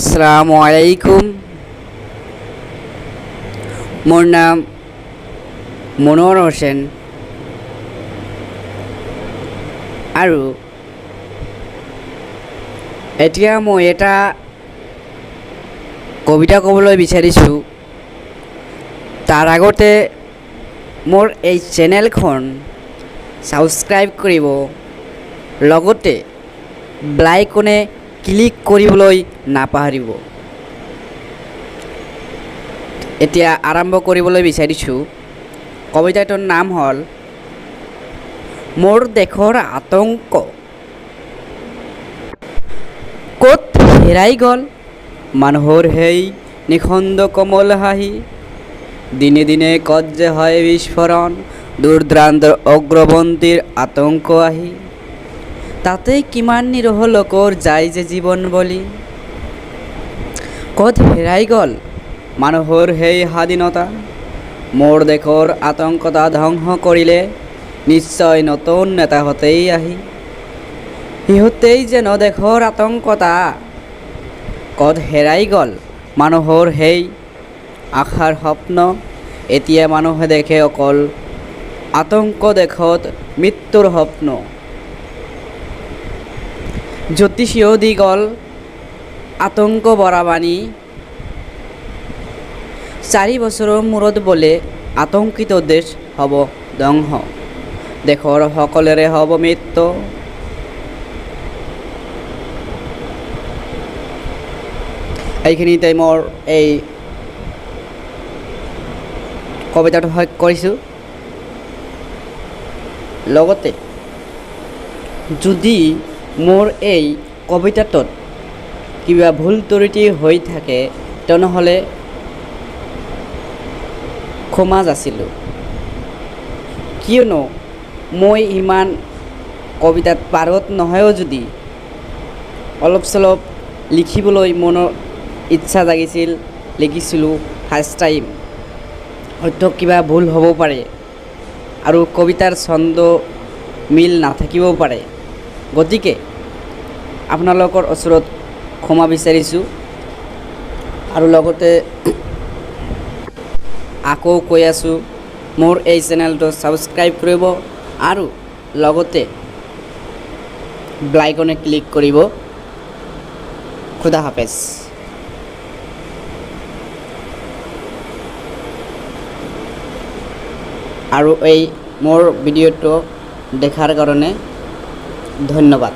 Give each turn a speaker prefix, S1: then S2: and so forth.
S1: আসসালামু আলাইকুম। মোৰ নাম মনোহৰ হোসেন আৰু এতিয়া মই এটা কবিতা ক'বলৈ বিচাৰিছোঁ। তাৰ আগতে মোৰ এই চেনেলখন ছাবস্ক্ৰাইব কৰিব, লগতে বেল আইকনে ক্লিক কৰিবলৈ নাপাহৰিব। এতিয়া আৰম্ভ কৰিবলৈ বিচাৰিছোঁ। কবিতাটোৰ নাম হ'ল মোৰ দেশৰ আতংক। ক'ত হেৰাই গ'ল মানুহৰ সেই নিখণ্ড কোমল হাঁহি, দিনে দিনে ক'ত যে হয় বিস্ফোৰণ, দূৰ দূৰান্তৰ অগ্ৰপন্থীৰ আতংক আহি, তাতে কিমান নিৰহ লোকৰ যায় যে জীৱন বলি। ক'ত হেৰাই গ'ল মানুহৰ সেই স্বাধীনতা, মোৰ দেশৰ আতংকতা ধ্বংস কৰিলে নিশ্চয় নতুন নেতাহঁতেই আহি। সিহঁতেই যেন দেশৰ আতংকতা, ক'ত হেৰাই গ'ল মানুহৰ সেই আশাৰ স্বপ্ন, এতিয়া মানুহে দেখে অকল আতংক, দেশত মৃত্যুৰ স্বপ্ন। জ্যোতিষীয় দি গ'ল আতংক বৰা বাণী, 4 বছৰৰ মূৰত বোলে আতংকিত দেশ হ'ব ধ্বংস, দেশৰ সকলোৰে হ'ব মৃত্যু। এইখিনিতে মোৰ এই কবিতাটো শেষ কৰিছোঁ। লগতে যদি মোৰ এই কবিতাটোত কিবা ভুল ত্ৰুটি হৈ থাকে তেনেহ'লে ক্ষমা যাচিলোঁ, কিয়নো মই ইমান কবিতাত পাৰত নহয়ও যদি অলপ চলপ লিখিবলৈ মনৰ ইচ্ছা জাগিছিল, লিখিছিলোঁ ফাৰ্ষ্ট টাইম। হয়তো কিবা ভুল হ'ব পাৰে আৰু কবিতাৰ ছন্দ মিল নাথাকিবও পাৰে, গতিকে আপোনালোকৰ ওচৰত ক্ষমা বিচাৰিছোঁ। আৰু লগতে আকৌ কৈ আছোঁ, মোৰ এই চেনেলটো ছাবস্ক্ৰাইব কৰিব আৰু লগতে বেল আইকনে ক্লিক কৰিব। খুদা হাফেজ। আৰু এই মোৰ ভিডিঅ'টো দেখাৰ কাৰণে ধন্যবাদ।